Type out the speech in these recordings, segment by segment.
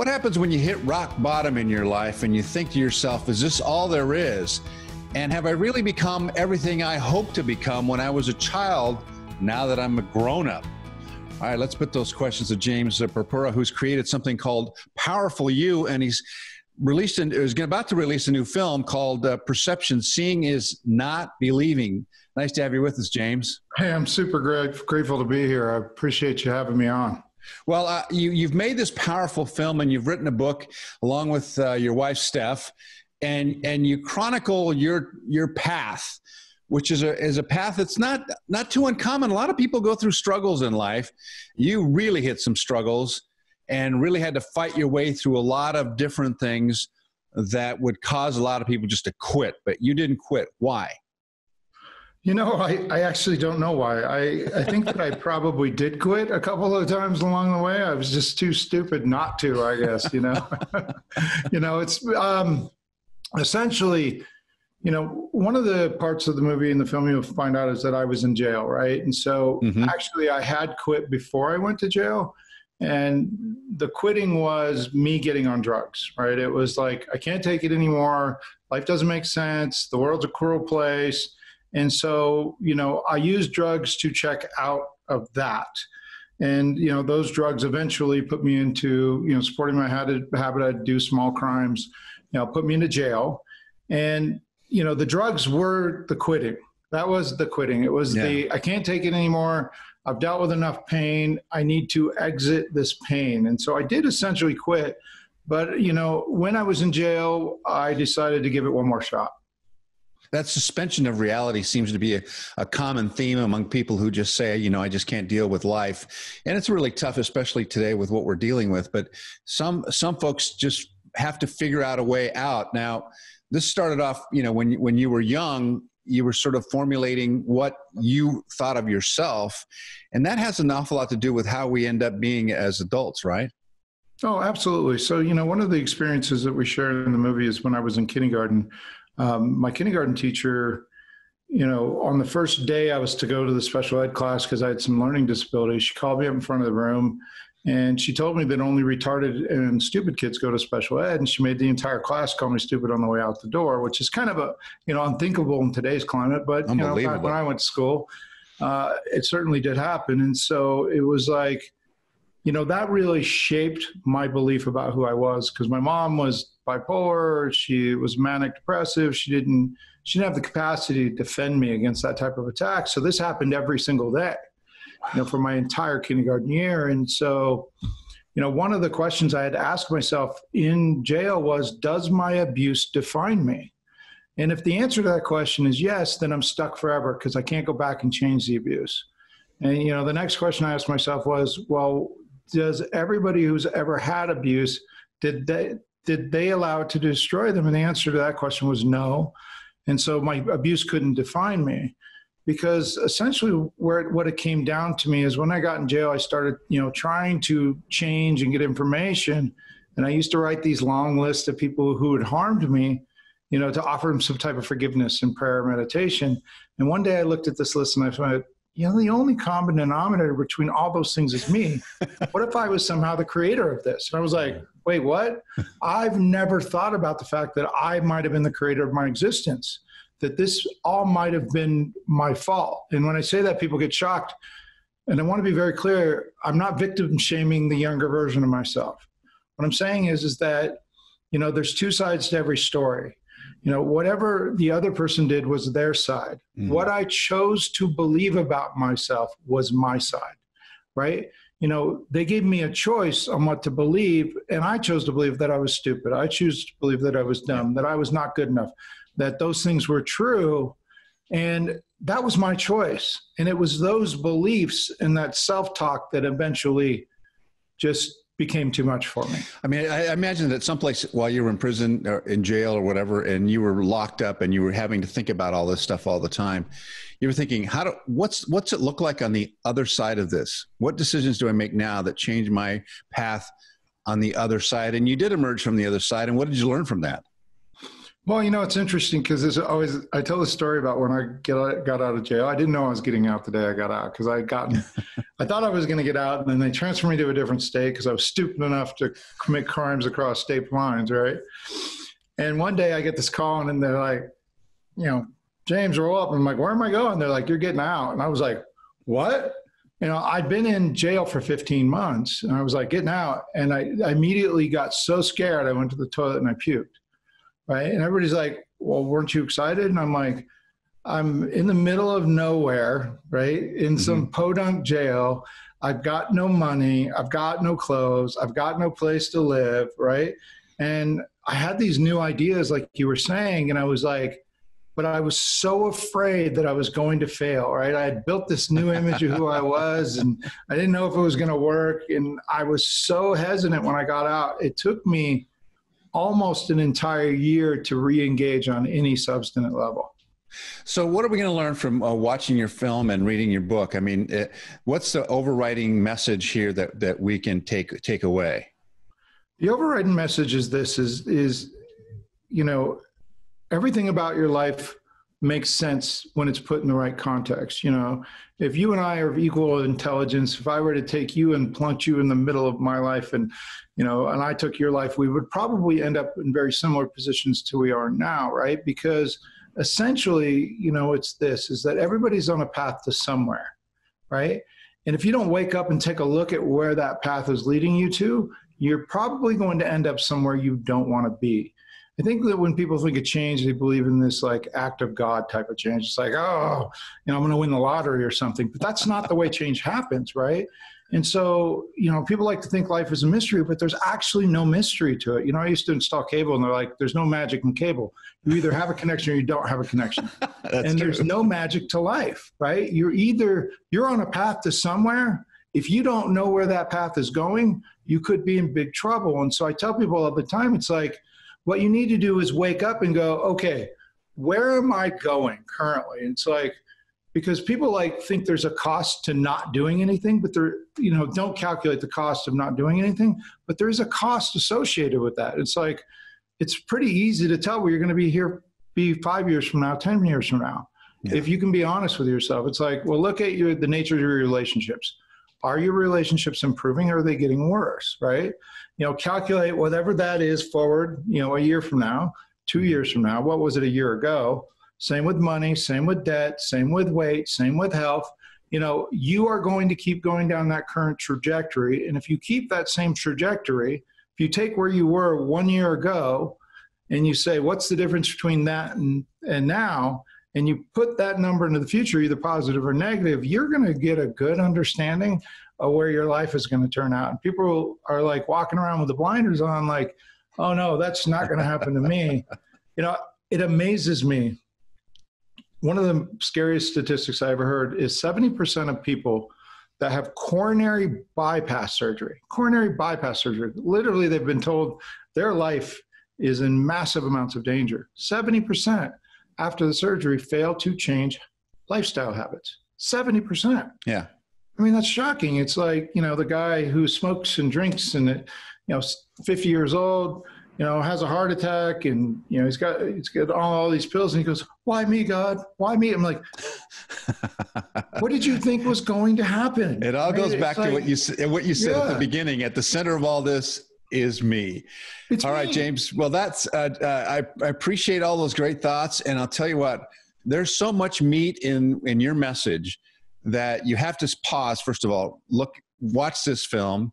What happens when you hit rock bottom in your life and you think to yourself, is this all there is? And have I really become everything I hoped to become when I was a child now that I'm a grown-up? All right, let's put those questions to James Purpura, who's created something called Powerful You, and he's about to release a new film called Perception. Seeing is not believing. Nice to have you with us, James. Hey, I'm super grateful to be here. I appreciate you having me on. Well, you've made this powerful film, and you've written a book along with your wife, Steph, and you chronicle your path, which is a path that's not too uncommon. A lot of people go through struggles in life. You really hit some struggles and really had to fight your way through a lot of different things that would cause a lot of people just to quit, but you didn't quit. Why? You know, I actually don't know why. I think that I probably did quit a couple of times along the way. I was just too stupid not to, I guess, you know. It's essentially, one of the parts of the movie and the film you'll find out is that I was in jail, right? And so actually I had quit before I went to jail. And the quitting was me getting on drugs, right? It was like, I can't take it anymore. Life doesn't make sense. The world's a cruel place. And so, I used drugs to check out of that. And, those drugs eventually put me into, supporting my habit, I'd do small crimes, put me into jail. And, the drugs were the quitting. That was the quitting. It was I can't take it anymore. I've dealt with enough pain. I need to exit this pain. And so I did essentially quit. But, when I was in jail, I decided to give it one more shot. That suspension of reality seems to be a common theme among people who just say, I just can't deal with life. And it's really tough, especially today with what we're dealing with. But some folks just have to figure out a way out. Now, this started off, when you were young, you were sort of formulating what you thought of yourself. And that has an awful lot to do with how we end up being as adults, right? Oh, absolutely. So, one of the experiences that we share in the movie is when I was in kindergarten. My kindergarten teacher, on the first day I was to go to the special ed class because I had some learning disabilities, she called me up in front of the room and she told me that only retarded and stupid kids go to special ed. And she made the entire class call me stupid on the way out the door, which is kind of unthinkable in today's climate. But, back when I went to school, it certainly did happen. And so it was like, that really shaped my belief about who I was, because my mom was bipolar. She was manic depressive. She didn't have the capacity to defend me against that type of attack. So this happened every single day, for my entire kindergarten year. And so, one of the questions I had to ask myself in jail was, does my abuse define me? And if the answer to that question is yes, then I'm stuck forever because I can't go back and change the abuse. And, the next question I asked myself was, well, does everybody who's ever had abuse, did they allow it to destroy them? And the answer to that question was no. And so my abuse couldn't define me, because essentially what it came down to me is when I got in jail, I started, trying to change and get information. And I used to write these long lists of people who had harmed me, to offer them some type of forgiveness and prayer and meditation. And one day I looked at this list and I thought, the only common denominator between all those things is me. What if I was somehow the creator of this? And I was like, wait, what? I've never thought about the fact that I might have been the creator of my existence, that this all might have been my fault. And when I say that, people get shocked. And I want to be very clear, I'm not victim shaming the younger version of myself. What I'm saying is that, there's two sides to every story. Whatever the other person did was their side. Mm-hmm. What I chose to believe about myself was my side, right? They gave me a choice on what to believe, and I chose to believe that I was stupid. I choose to believe that I was dumb, that I was not good enough, that those things were true, and that was my choice. And it was those beliefs and that self-talk that eventually just became too much for me. I mean, I imagine that someplace while you were in prison or in jail or whatever, and you were locked up and you were having to think about all this stuff all the time, you were thinking, what's it look like on the other side of this? What decisions do I make now that change my path on the other side? And you did emerge from the other side. And what did you learn from that? Well, it's interesting because there's always, I tell the story about when I got out of jail. I didn't know I was getting out the day I got out because I thought I was going to get out, and then they transferred me to a different state because I was stupid enough to commit crimes across state lines, right? And one day I get this call, and they're like, James, roll up. And I'm like, where am I going? They're like, you're getting out. And I was like, what? I'd been in jail for 15 months, and I was like, getting out. And I immediately got so scared, I went to the toilet and I puked. Right. And everybody's like, well, weren't you excited? And I'm like, I'm in the middle of nowhere, right? In some podunk jail. I've got no money. I've got no clothes. I've got no place to live. Right. And I had these new ideas, like you were saying. And I was like, but I was so afraid that I was going to fail. Right. I had built this new image of who I was, and I didn't know if it was going to work. And I was so hesitant when I got out. It took me almost an entire year to re-engage on any substantive level. So what are we going to learn from watching your film and reading your book? I mean, what's the overriding message here that we can take away? The overriding message is this, is everything about your life makes sense when it's put in the right context. If you and I are of equal intelligence, if I were to take you and plunk you in the middle of my life and I took your life, we would probably end up in very similar positions to we are now, right? Because essentially, it's this, is that everybody's on a path to somewhere, right? And if you don't wake up and take a look at where that path is leading you to, you're probably going to end up somewhere you don't want to be. I think that when people think of change, they believe in this like act of God type of change. It's like, oh, I'm going to win the lottery or something. But that's not the way change happens, right? And so, people like to think life is a mystery, but there's actually no mystery to it. I used to install cable, and they're like, there's no magic in cable. You either have a connection or you don't have a connection. And there's no magic to life, right? You're on a path to somewhere. If you don't know where that path is going, you could be in big trouble. And so I tell people all the time, it's like, what you need to do is wake up and go, okay, where am I going currently? And it's like, because people think there's a cost to not doing anything, but don't calculate the cost of not doing anything, but there is a cost associated with that. It's like, it's pretty easy to tell where you're going to be 5 years from now, 10 years from now. Yeah. If you can be honest with yourself, it's like, well, look at the nature of your relationships. Are your relationships improving, or are they getting worse, right? Calculate whatever that is forward, a year from now, 2 years from now. What was it a year ago? Same with money, same with debt, same with weight, same with health. You are going to keep going down that current trajectory. And if you keep that same trajectory, if you take where you were 1 year ago and you say, what's the difference between that and now? And you put that number into the future, either positive or negative, you're going to get a good understanding of where your life is going to turn out. And people are like walking around with the blinders on, like, oh no, that's not going to happen to me. It amazes me. One of the scariest statistics I ever heard is 70% of people that have coronary bypass surgery, literally they've been told their life is in massive amounts of danger. 70% after the surgery fail to change lifestyle habits. 70%. Yeah. I mean, that's shocking. It's like, the guy who smokes and drinks and, 50 years old, has a heart attack, and, he's got all these pills, and he goes, why me, God? Why me? I'm like, what did you think was going to happen? It all goes back to what you said at the beginning. At the center of all this is me. It's all me. Right, James. Well, that's, I appreciate all those great thoughts. And I'll tell you what, there's so much meat in your message that you have to pause. First of all, watch this film.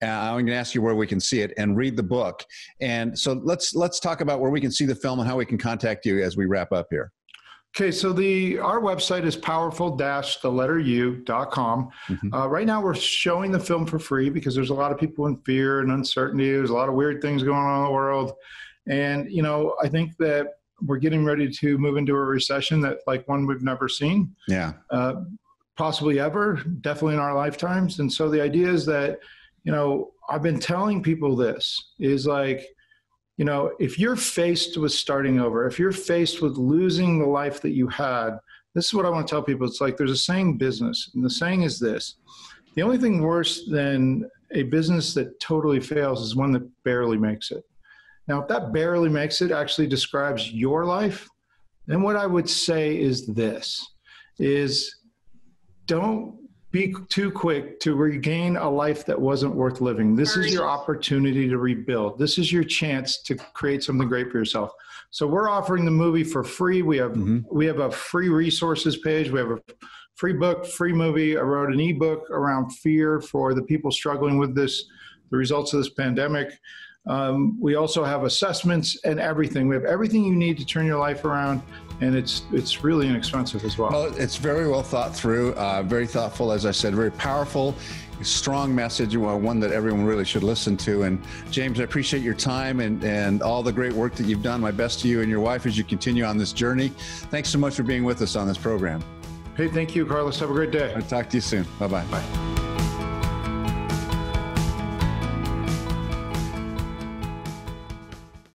I'm going to ask you where we can see it, and read the book. And so let's talk about where we can see the film and how we can contact you as we wrap up here. Okay, so our website is powerful-u.com. Mm-hmm. Right now we're showing the film for free because there's a lot of people in fear and uncertainty. There's a lot of weird things going on in the world. And, I think that we're getting ready to move into a recession that one we've never seen. Yeah. Possibly ever, definitely in our lifetimes. And so the idea is that, I've been telling people this is if you're faced with starting over, if you're faced with losing the life that you had, this is what I want to tell people. It's like there's a saying in business, and the saying is this: the only thing worse than a business that totally fails is one that barely makes it. Now, if that barely makes it, actually describes your life, then what I would say is this, is don't be too quick to regain a life that wasn't worth living. This is your opportunity to rebuild. This is your chance to create something great for yourself. So we're offering the movie for free. We have a free resources page. We have a free book, free movie. I wrote an ebook around fear for the people struggling with this, the results of this pandemic. We also have assessments and everything. We have everything you need to turn your life around, and it's really inexpensive as well. Well, it's very well thought through, very thoughtful, as I said, very powerful, strong message, one that everyone really should listen to. And James, I appreciate your time and all the great work that you've done. My best to you and your wife as you continue on this journey. Thanks so much for being with us on this program. Hey, thank you, Carlos. Have a great day. I'll talk to you soon. Bye-bye. Bye.